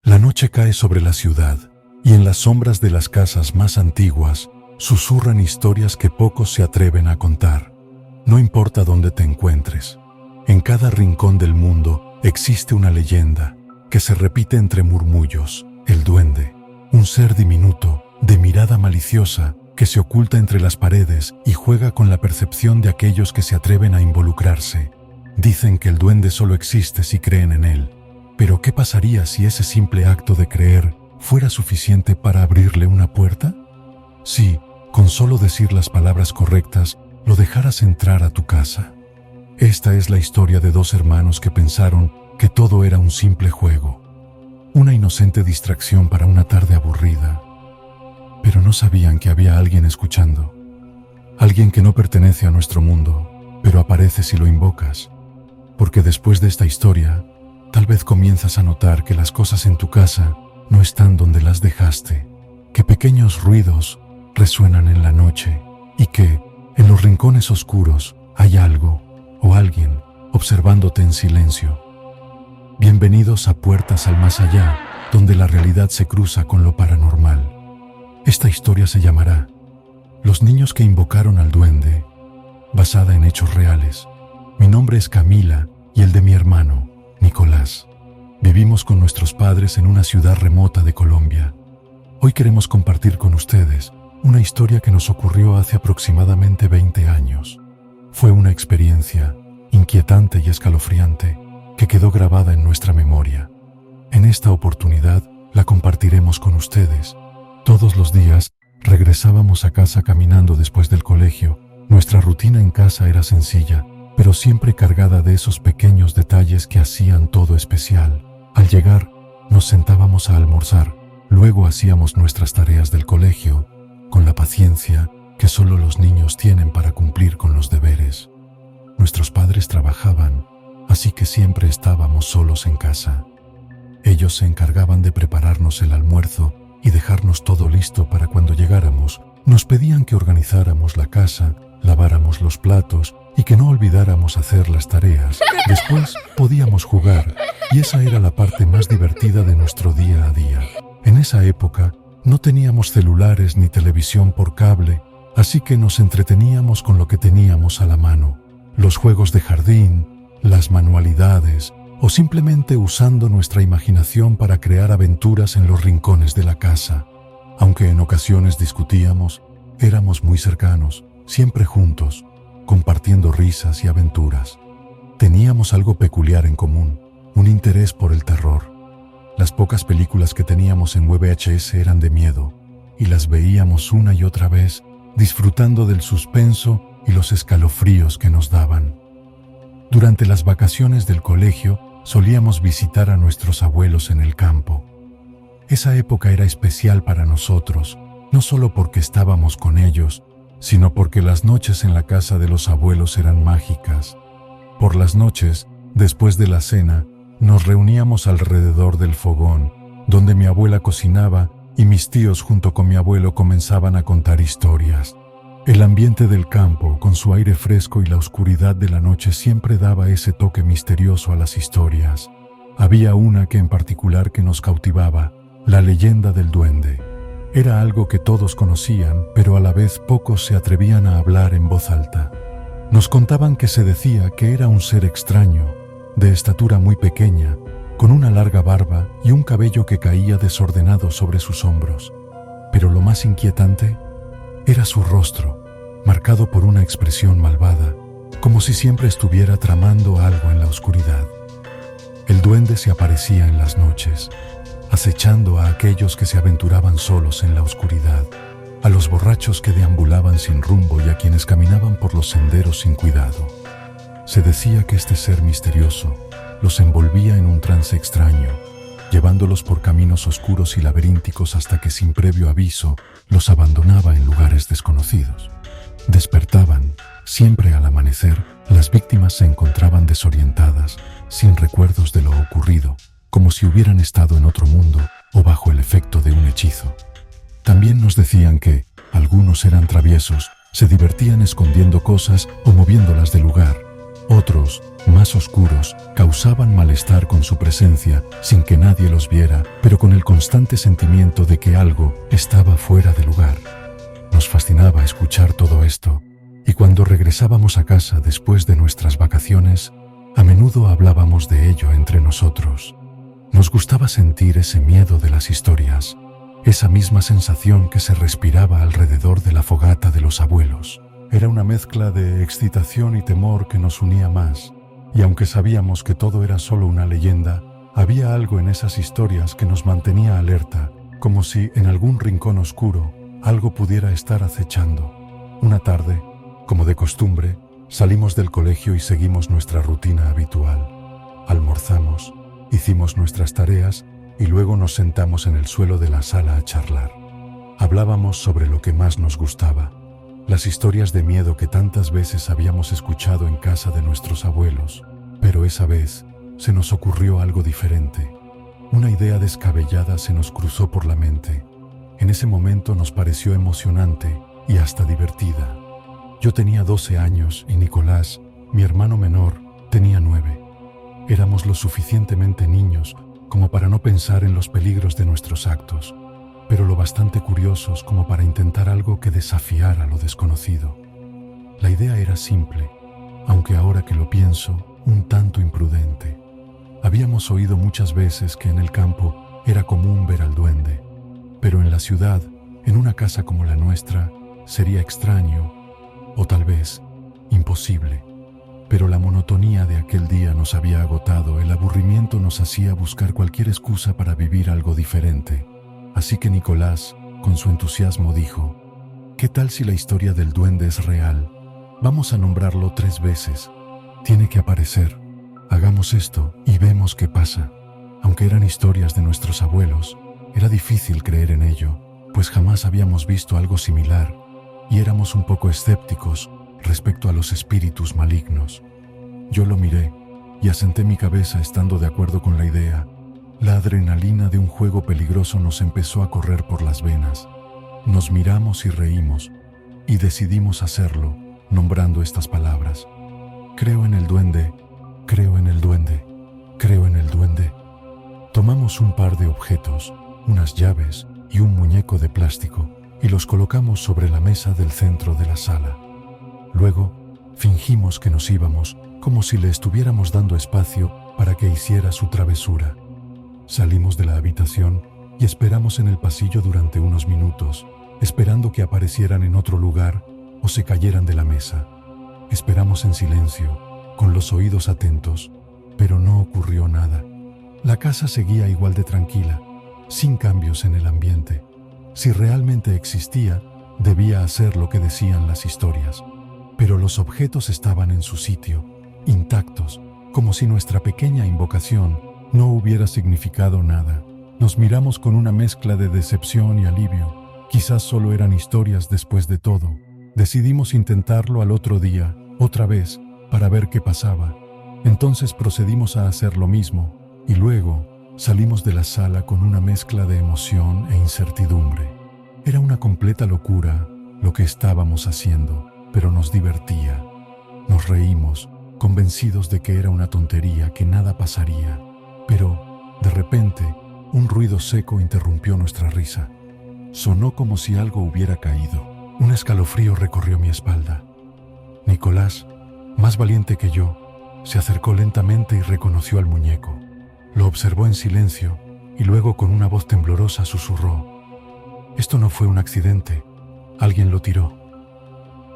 La noche cae sobre la ciudad y en las sombras de las casas más antiguas susurran historias que pocos se atreven a contar. No importa dónde te encuentres, en cada rincón del mundo existe una leyenda que se repite entre murmullos. El duende, un ser diminuto, de mirada maliciosa, que se oculta entre las paredes y juega con la percepción de aquellos que se atreven a involucrarse. Dicen que el duende solo existe si creen en él. Pero ¿qué pasaría si ese simple acto de creer fuera suficiente para abrirle una puerta? Si, con solo decir las palabras correctas, lo dejaras entrar a tu casa. Esta es la historia de dos hermanos que pensaron que todo era un simple juego, una inocente distracción para una tarde aburrida. Pero no sabían que había alguien escuchando, alguien que no pertenece a nuestro mundo, pero aparece si lo invocas. Porque después de esta historia, tal vez comienzas a notar que las cosas en tu casa no están donde las dejaste, que pequeños ruidos resuenan en la noche y que, en los rincones oscuros, hay algo o alguien observándote en silencio. Bienvenidos a Puertas al Más Allá, donde la realidad se cruza con lo paranormal. Esta historia se llamará Los niños que invocaron al duende, basada en hechos reales. Mi nombre es Camila y el de mi hermano, Nicolás. Vivimos con nuestros padres en una ciudad remota de Colombia. Hoy queremos compartir con ustedes una historia que nos ocurrió hace aproximadamente 20 años. Fue una experiencia inquietante y escalofriante que quedó grabada en nuestra memoria. En esta oportunidad la compartiremos con ustedes. Todos los días regresábamos a casa caminando después del colegio. Nuestra rutina en casa era sencilla, pero siempre cargada de esos pequeños detalles que hacían todo especial. Al llegar, nos sentábamos a almorzar, luego hacíamos nuestras tareas del colegio, con la paciencia que solo los niños tienen para cumplir con los deberes. Nuestros padres trabajaban, así que siempre estábamos solos en casa. Ellos se encargaban de prepararnos el almuerzo y dejarnos todo listo para cuando llegáramos. Nos pedían que organizáramos la casa, laváramos los platos y que no olvidáramos hacer las tareas. Después podíamos jugar, y esa era la parte más divertida de nuestro día a día. En esa época no teníamos celulares ni televisión por cable, así que nos entreteníamos con lo que teníamos a la mano. Los juegos de jardín, las manualidades, o simplemente usando nuestra imaginación para crear aventuras en los rincones de la casa. Aunque en ocasiones discutíamos, éramos muy cercanos, siempre juntos, compartiendo risas y aventuras. Teníamos algo peculiar en común, un interés por el terror. Las pocas películas que teníamos en VHS eran de miedo, y las veíamos una y otra vez, disfrutando del suspenso y los escalofríos que nos daban. Durante las vacaciones del colegio, solíamos visitar a nuestros abuelos en el campo. Esa época era especial para nosotros, no solo porque estábamos con ellos, sino porque las noches en la casa de los abuelos eran mágicas. Por las noches, después de la cena, nos reuníamos alrededor del fogón, donde mi abuela cocinaba y mis tíos junto con mi abuelo comenzaban a contar historias. El ambiente del campo, con su aire fresco y la oscuridad de la noche, siempre daba ese toque misterioso a las historias. Había una que en particular que nos cautivaba, la leyenda del duende. Era algo que todos conocían, pero a la vez pocos se atrevían a hablar en voz alta. Nos contaban que se decía que era un ser extraño, de estatura muy pequeña, con una larga barba y un cabello que caía desordenado sobre sus hombros. Pero lo más inquietante era su rostro, marcado por una expresión malvada, como si siempre estuviera tramando algo en la oscuridad. El duende se aparecía en las noches, acechando a aquellos que se aventuraban solos en la oscuridad, a los borrachos que deambulaban sin rumbo y a quienes caminaban por los senderos sin cuidado. Se decía que este ser misterioso los envolvía en un trance extraño, llevándolos por caminos oscuros y laberínticos hasta que sin previo aviso los abandonaba en lugares desconocidos. Despertaban, siempre al amanecer, las víctimas se encontraban desorientadas, sin recuerdos de lo ocurrido, como si hubieran estado en otro mundo o bajo el efecto de un hechizo. También nos decían que algunos eran traviesos, se divertían escondiendo cosas o moviéndolas del lugar, Otros, más oscuros, causaban malestar con su presencia, sin que nadie los viera, pero con el constante sentimiento de que algo estaba fuera de lugar. Nos fascinaba escuchar todo esto, y cuando regresábamos a casa después de nuestras vacaciones, a menudo hablábamos de ello entre nosotros. Nos gustaba sentir ese miedo de las historias, esa misma sensación que se respiraba alrededor de la fogata de los abuelos. Era una mezcla de excitación y temor que nos unía más, y aunque sabíamos que todo era solo una leyenda, había algo en esas historias que nos mantenía alerta, como si en algún rincón oscuro algo pudiera estar acechando. Una tarde, como de costumbre, salimos del colegio y seguimos nuestra rutina habitual. Almorzamos, hicimos nuestras tareas y luego nos sentamos en el suelo de la sala a charlar. Hablábamos sobre lo que más nos gustaba, las historias de miedo que tantas veces habíamos escuchado en casa de nuestros abuelos, pero esa vez se nos ocurrió algo diferente. Una idea descabellada se nos cruzó por la mente. En ese momento nos pareció emocionante y hasta divertida. Yo tenía 12 años y Nicolás, mi hermano menor, tenía 9. Éramos lo suficientemente niños como para no pensar en los peligros de nuestros actos, pero lo bastante curiosos como para intentar algo que desafiara lo desconocido. La idea era simple, aunque ahora que lo pienso, un tanto imprudente. Habíamos oído muchas veces que en el campo era común ver al duende, pero en la ciudad, en una casa como la nuestra, sería extraño, o tal vez imposible. Pero la monotonía de aquel día nos había agotado, el aburrimiento nos hacía buscar cualquier excusa para vivir algo diferente. Así que Nicolás, con su entusiasmo, dijo: ¿qué tal si la historia del duende es real? Vamos a nombrarlo 3 veces. Tiene que aparecer. Hagamos esto y vemos qué pasa. Aunque eran historias de nuestros abuelos, era difícil creer en ello, pues jamás habíamos visto algo similar y éramos un poco escépticos respecto a los espíritus malignos. Yo lo miré y asenté mi cabeza estando de acuerdo con la idea. La adrenalina de un juego peligroso nos empezó a correr por las venas. Nos miramos y reímos, y decidimos hacerlo, nombrando estas palabras: creo en el duende, creo en el duende, creo en el duende. Tomamos un par de objetos, unas llaves y un muñeco de plástico, y los colocamos sobre la mesa del centro de la sala. Luego, fingimos que nos íbamos, como si le estuviéramos dando espacio para que hiciera su travesura. Salimos de la habitación y esperamos en el pasillo durante unos minutos, esperando que aparecieran en otro lugar o se cayeran de la mesa. Esperamos en silencio, con los oídos atentos, pero no ocurrió nada. La casa seguía igual de tranquila, sin cambios en el ambiente. Si realmente existía, debía hacer lo que decían las historias. Pero los objetos estaban en su sitio, intactos, como si nuestra pequeña invocación no hubiera significado nada. Nos miramos con una mezcla de decepción y alivio. Quizás solo eran historias después de todo. Decidimos intentarlo al otro día, otra vez, para ver qué pasaba. Entonces procedimos a hacer lo mismo, y luego salimos de la sala con una mezcla de emoción e incertidumbre. Era una completa locura lo que estábamos haciendo, pero nos divertía. Nos reímos, convencidos de que era una tontería, que nada pasaría. Pero, de repente, un ruido seco interrumpió nuestra risa. Sonó como si algo hubiera caído. Un escalofrío recorrió mi espalda. Nicolás, más valiente que yo, se acercó lentamente y reconoció al muñeco. Lo observó en silencio y luego con una voz temblorosa susurró: «Esto no fue un accidente, alguien lo tiró».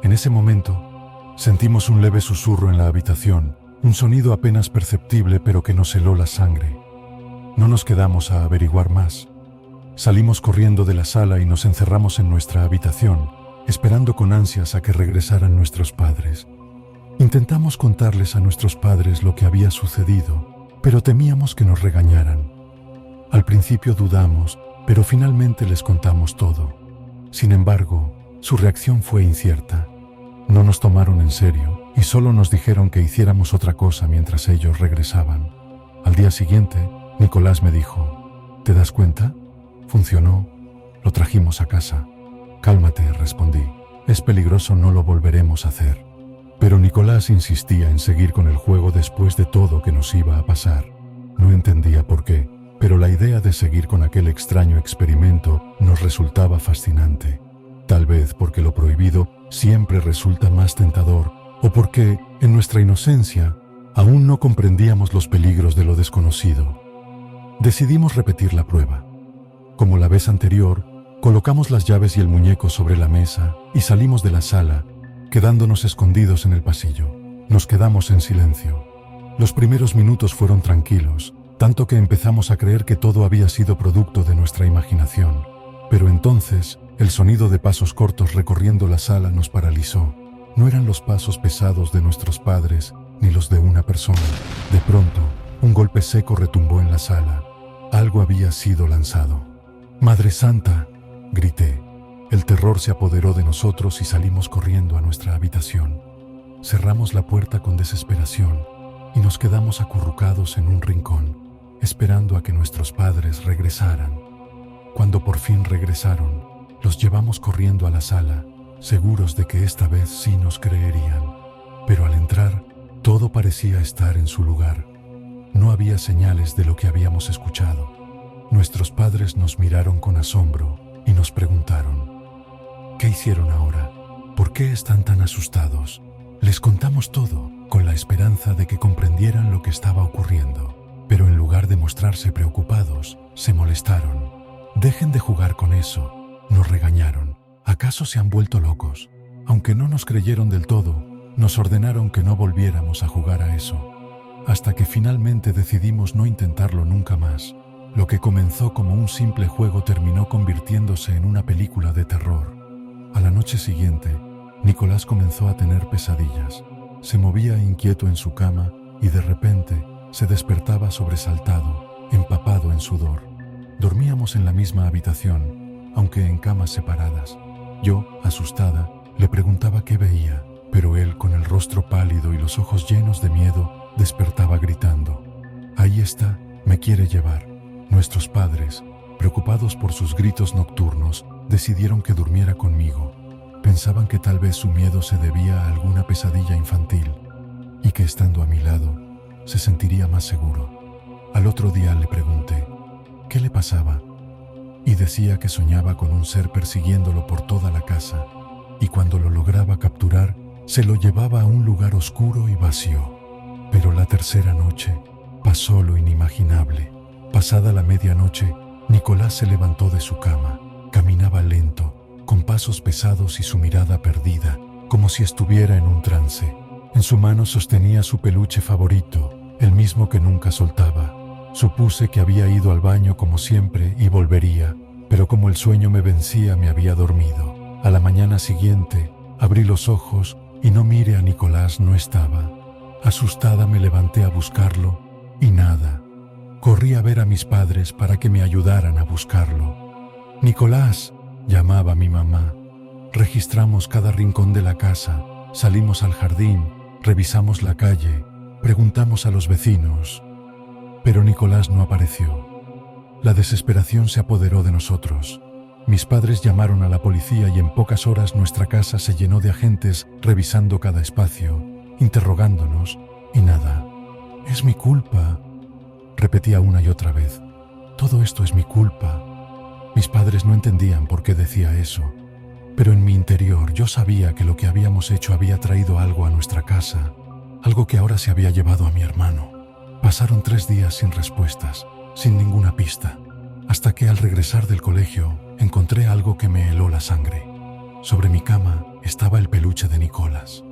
En ese momento, sentimos un leve susurro en la habitación, un sonido apenas perceptible pero que nos heló la sangre. No nos quedamos a averiguar más. Salimos corriendo de la sala y nos encerramos en nuestra habitación, esperando con ansias a que regresaran nuestros padres. Intentamos contarles a nuestros padres lo que había sucedido, pero temíamos que nos regañaran. Al principio dudamos, pero finalmente les contamos todo. Sin embargo, su reacción fue incierta. No nos tomaron en serio y solo nos dijeron que hiciéramos otra cosa mientras ellos regresaban. Al día siguiente, Nicolás me dijo: «¿Te das cuenta? Funcionó. Lo trajimos a casa». «Cálmate», respondí. «Es peligroso, no lo volveremos a hacer». Pero Nicolás insistía en seguir con el juego después de todo que nos iba a pasar. No entendía por qué, pero la idea de seguir con aquel extraño experimento nos resultaba fascinante. Tal vez porque lo prohibido siempre resulta más tentador, o porque, en nuestra inocencia, aún no comprendíamos los peligros de lo desconocido. Decidimos repetir la prueba. Como la vez anterior, colocamos las llaves y el muñeco sobre la mesa y salimos de la sala, quedándonos escondidos en el pasillo. Nos quedamos en silencio. Los primeros minutos fueron tranquilos, tanto que empezamos a creer que todo había sido producto de nuestra imaginación. Pero entonces, el sonido de pasos cortos recorriendo la sala nos paralizó. No eran los pasos pesados de nuestros padres, ni los de una persona. De pronto, un golpe seco retumbó en la sala. Algo había sido lanzado. «¡Madre Santa!», grité. El terror se apoderó de nosotros y salimos corriendo a nuestra habitación. Cerramos la puerta con desesperación y nos quedamos acurrucados en un rincón, esperando a que nuestros padres regresaran. Cuando por fin regresaron, los llevamos corriendo a la sala, seguros de que esta vez sí nos creerían. Pero al entrar, todo parecía estar en su lugar. No había señales de lo que habíamos escuchado. Nuestros padres nos miraron con asombro y nos preguntaron: «¿Qué hicieron ahora? ¿Por qué están tan asustados?». Les contamos todo, con la esperanza de que comprendieran lo que estaba ocurriendo. Pero en lugar de mostrarse preocupados, se molestaron. «Dejen de jugar con eso», nos regañaron. «¿Acaso se han vuelto locos?». Aunque no nos creyeron del todo, nos ordenaron que no volviéramos a jugar a eso. Hasta que finalmente decidimos no intentarlo nunca más. Lo que comenzó como un simple juego terminó convirtiéndose en una película de terror. A la noche siguiente, Nicolás comenzó a tener pesadillas. Se movía inquieto en su cama y de repente se despertaba sobresaltado, empapado en sudor. Dormíamos en la misma habitación, aunque en camas separadas. Yo, asustada, le preguntaba qué veía, pero él, con el rostro pálido y los ojos llenos de miedo, despertaba gritando: «Ahí está, me quiere llevar». Nuestros padres, preocupados por sus gritos nocturnos, decidieron que durmiera conmigo. Pensaban que tal vez su miedo se debía a alguna pesadilla infantil y que estando a mi lado se sentiría más seguro. Al otro día le pregunté qué le pasaba y decía que soñaba con un ser persiguiéndolo por toda la casa y cuando lo lograba capturar se lo llevaba a un lugar oscuro y vacío. Pero la tercera noche pasó lo inimaginable. Pasada la medianoche, Nicolás se levantó de su cama. Caminaba lento, con pasos pesados y su mirada perdida, como si estuviera en un trance. En su mano sostenía su peluche favorito, el mismo que nunca soltaba. Supuse que había ido al baño como siempre y volvería, pero como el sueño me vencía me había dormido. A la mañana siguiente, abrí los ojos y no miré a Nicolás, no estaba. Asustada me levanté a buscarlo y nada. Corrí a ver a mis padres para que me ayudaran a buscarlo. «Nicolás», llamaba mi mamá. Registramos cada rincón de la casa, salimos al jardín, revisamos la calle, preguntamos a los vecinos. Pero Nicolás no apareció. La desesperación se apoderó de nosotros. Mis padres llamaron a la policía y en pocas horas nuestra casa se llenó de agentes revisando cada espacio, interrogándonos, y nada. «Es mi culpa», repetía una y otra vez. «Todo esto es mi culpa». Mis padres no entendían por qué decía eso, pero en mi interior yo sabía que lo que habíamos hecho había traído algo a nuestra casa, algo que ahora se había llevado a mi hermano. Pasaron 3 días sin respuestas, sin ninguna pista, hasta que al regresar del colegio encontré algo que me heló la sangre. Sobre mi cama estaba el peluche de Nicolás.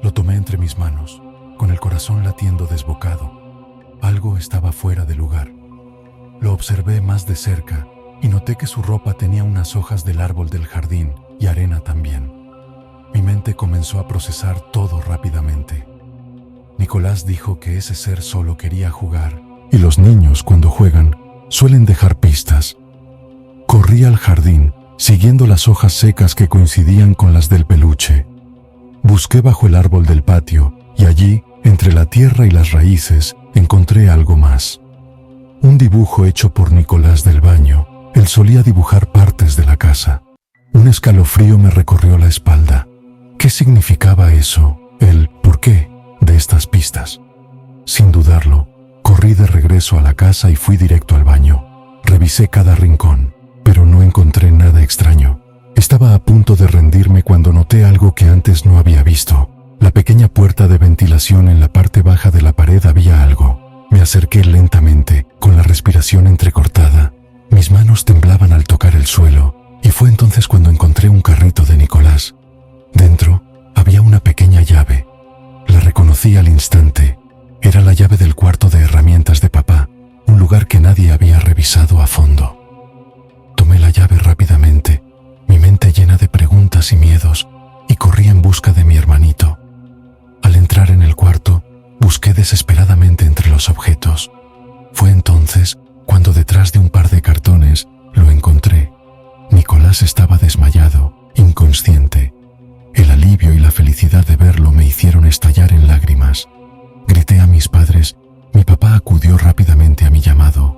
Lo tomé entre mis manos, con el corazón latiendo desbocado. Algo estaba fuera de lugar. Lo observé más de cerca y noté que su ropa tenía unas hojas del árbol del jardín y arena también. Mi mente comenzó a procesar todo rápidamente. Nicolás dijo que ese ser solo quería jugar, y los niños cuando juegan suelen dejar pistas. Corrí al jardín, siguiendo las hojas secas que coincidían con las del peluche. Busqué bajo el árbol del patio y allí, entre la tierra y las raíces, encontré algo más. Un dibujo hecho por Nicolás del baño. Él solía dibujar partes de la casa. Un escalofrío me recorrió la espalda. ¿Qué significaba eso? el por qué de estas pistas. Sin dudarlo, corrí de regreso a la casa y fui directo al baño. Revisé cada rincón, pero no encontré nada extraño. Estaba a punto de rendirme cuando noté algo que antes no había visto. La pequeña puerta de ventilación en la parte baja de la pared había algo. Me acerqué lentamente, con la respiración entrecortada. Mis manos temblaban al tocar el suelo, y fue entonces cuando encontré un carrito de Nicolás. Dentro había una pequeña llave. La reconocí al instante. Era la llave del cuarto de herramientas de papá, un lugar que nadie había revisado a fondo. Tomé la llave rápidamente, mi mente llena de preguntas y miedos, y corrí en busca de mi hermanito. Al entrar en el cuarto, busqué desesperadamente entre los objetos. Fue entonces cuando detrás de un par de cartones lo encontré. Nicolás estaba desmayado, inconsciente. El alivio y la felicidad de verlo me hicieron estallar en lágrimas. Grité a mis padres. Mi papá acudió rápidamente a mi llamado.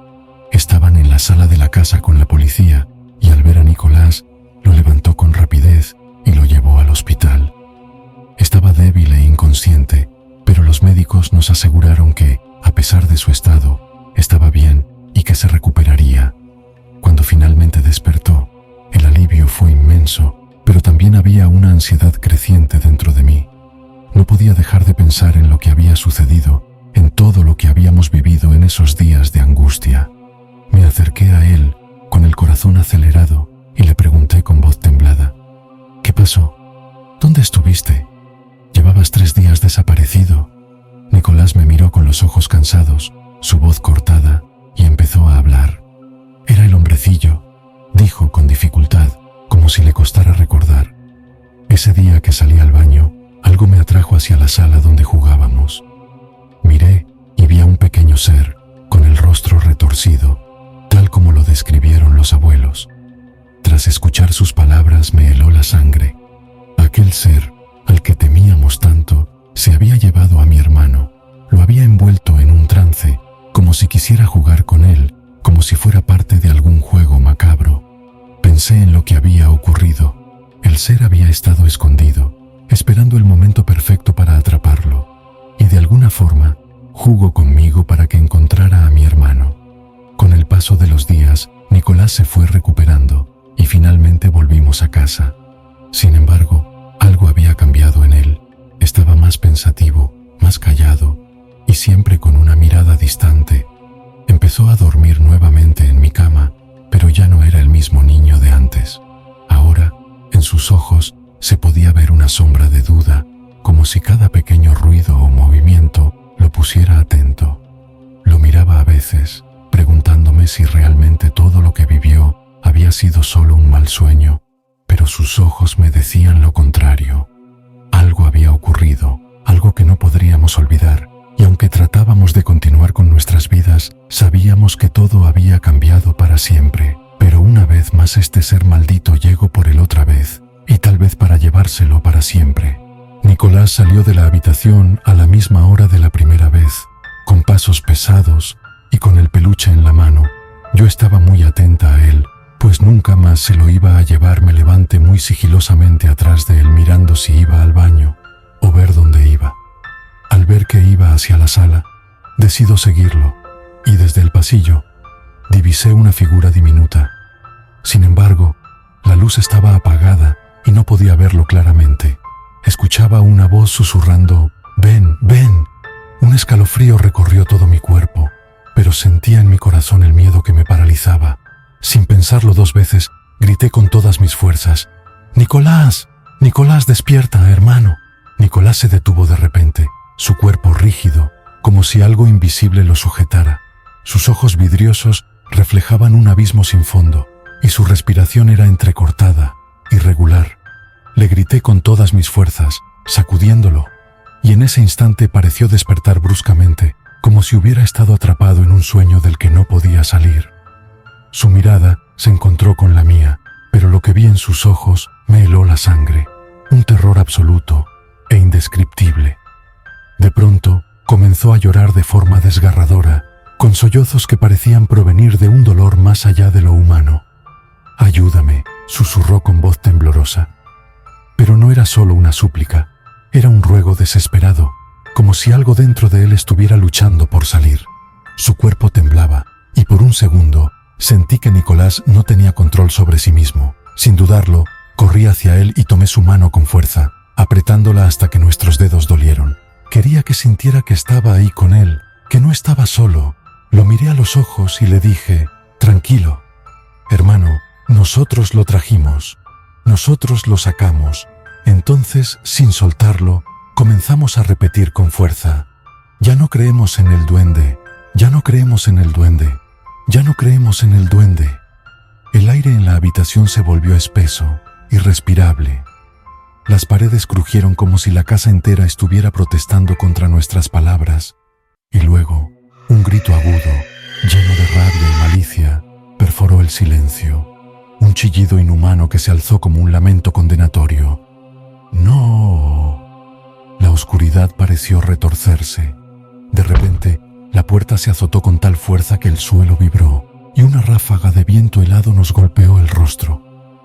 Estaban en la sala de la casa con la policía y al ver a Nicolás, lo levantó con rapidez y lo llevó al hospital. Estaba débil e inconsciente, pero los médicos nos aseguraron que, a pesar de su estado, estaba bien y que se recuperaría. Cuando finalmente despertó, el alivio fue inmenso, pero también había una ansiedad creciente dentro de mí. No podía dejar de pensar en lo que había sucedido, en todo lo que habíamos vivido en esos días de angustia. Me acerqué a él, con el corazón acelerado, y le pregunté con voz temblada: ¿Qué pasó? ¿Dónde estuviste? Llevabas 3 días desaparecido. Nicolás me miró con los ojos cansados, su voz cortada, y empezó a hablar. Era el hombrecillo, dijo con dificultad, como si le costara recordar. Ese día que salí al baño, algo me atrajo hacia la sala donde jugábamos. Miré y vi a un pequeño ser, con el rostro retorcido, tal como lo describieron los abuelos. Tras escuchar sus palabras me heló la sangre. Aquel ser, al que temíamos tanto, se había llevado a mi hermano. Lo había envuelto en un trance, como si quisiera jugar con él, como si fuera parte de algún juego macabro. Pensé en lo que había ocurrido. El ser había estado escondido, esperando el momento perfecto para atraparlo, y de alguna forma jugó conmigo para que encontrara a mi hermano. Con el paso de los días, Nicolás se fue recuperando y finalmente volvimos a casa. Sin embargo, algo había cambiado en él. Estaba más pensativo, más callado y siempre con una mirada distante. Empezó a dormir nuevamente en mi cama, pero ya no era el mismo niño de antes. Ahora, en sus ojos, se podía ver una sombra de duda, como si cada pequeño ruido o movimiento lo pusiera atento. Lo miraba a veces, preguntándome si realmente todo lo que vivió había sido solo un mal sueño, pero sus ojos me decían lo contrario. Algo había ocurrido, algo que no podríamos olvidar, y aunque tratábamos de continuar con nuestras vidas, sabíamos que todo había cambiado para siempre. Pero una vez más este ser maldito llegó por él otra vez, y tal vez para llevárselo para siempre. Nicolás salió de la habitación a la misma hora de la primera vez, con pasos pesados y con el peluche en la mano. Yo estaba muy atenta a él, pues nunca más se lo iba a llevar. Me levanté muy sigilosamente atrás de él mirando si iba al baño o ver dónde iba. Al ver que iba hacia la sala, decido seguirlo, y desde el pasillo divisé una figura diminuta. Sin embargo, la luz estaba apagada y no podía verlo claramente. Escuchaba una voz susurrando: «Ven, ven». Un escalofrío recorrió todo mi cuerpo, pero sentía en mi corazón el miedo que me paralizaba. Sin pensarlo 2 veces, grité con todas mis fuerzas: «¡Nicolás! ¡Nicolás, despierta, hermano!». Nicolás se detuvo de repente, su cuerpo rígido, como si algo invisible lo sujetara. Sus ojos vidriosos reflejaban un abismo sin fondo, y su respiración era entrecortada, irregular. Le grité con todas mis fuerzas, sacudiéndolo, y en ese instante pareció despertar bruscamente, como si hubiera estado atrapado en un sueño del que no podía salir. Su mirada se encontró con la mía, pero lo que vi en sus ojos me heló la sangre, un terror absoluto e indescriptible. De pronto, comenzó a llorar de forma desgarradora, con sollozos que parecían provenir de un dolor más allá de lo humano. «Ayúdame», susurró con voz temblorosa. Pero no era solo una súplica. Era un ruego desesperado, como si algo dentro de él estuviera luchando por salir. Su cuerpo temblaba, y por un segundo sentí que Nicolás no tenía control sobre sí mismo. Sin dudarlo, corrí hacia él y tomé su mano con fuerza, apretándola hasta que nuestros dedos dolieron. Quería que sintiera que estaba ahí con él, que no estaba solo. Lo miré a los ojos y le dije: tranquilo, hermano, nosotros lo trajimos, nosotros lo sacamos. Entonces, sin soltarlo, comenzamos a repetir con fuerza: ya no creemos en el duende, ya no creemos en el duende, ya no creemos en el duende. El aire en la habitación se volvió espeso, irrespirable. Las paredes crujieron como si la casa entera estuviera protestando contra nuestras palabras. Y luego, un grito agudo, lleno de rabia y malicia, perforó el silencio. Un chillido inhumano que se alzó como un lamento condenatorio. ¡No! La oscuridad pareció retorcerse. De repente, la puerta se azotó con tal fuerza que el suelo vibró, y una ráfaga de viento helado nos golpeó el rostro.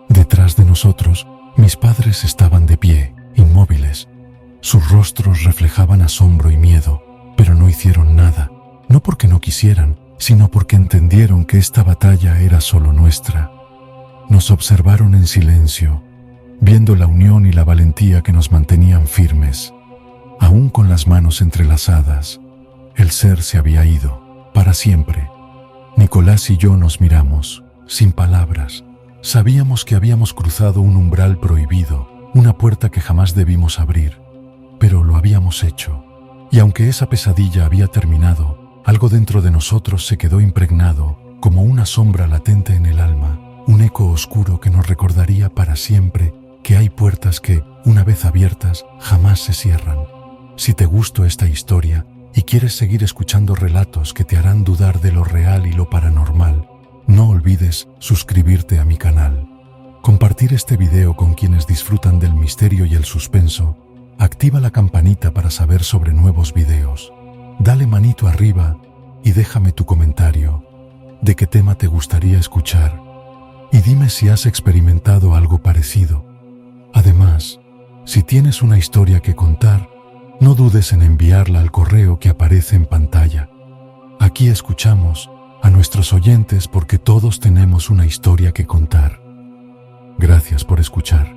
Detrás de nosotros, mis padres estaban de pie, inmóviles. Sus rostros reflejaban asombro y miedo, pero no hicieron nada, no porque no quisieran, sino porque entendieron que esta batalla era solo nuestra. Nos observaron en silencio, viendo la unión y la valentía que nos mantenían firmes. Aún con las manos entrelazadas, el ser se había ido, para siempre. Nicolás y yo nos miramos, sin palabras. Sabíamos que habíamos cruzado un umbral prohibido, una puerta que jamás debimos abrir, pero lo habíamos hecho. Y aunque esa pesadilla había terminado, algo dentro de nosotros se quedó impregnado, como una sombra latente en el alma, un eco oscuro que nos recordaría para siempre que hay puertas que, una vez abiertas, jamás se cierran. Si te gustó esta historia y quieres seguir escuchando relatos que te harán dudar de lo real y lo paranormal, no olvides suscribirte a mi canal, compartir este video con quienes disfrutan del misterio y el suspenso, activa la campanita para saber sobre nuevos videos, dale manito arriba y déjame tu comentario de qué tema te gustaría escuchar y dime si has experimentado algo parecido. Además, si tienes una historia que contar, no dudes en enviarla al correo que aparece en pantalla. Aquí escuchamos a nuestros oyentes porque todos tenemos una historia que contar. Gracias por escuchar.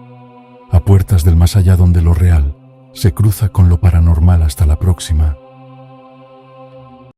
A puertas del más allá donde lo real se cruza con lo paranormal. Hasta la próxima.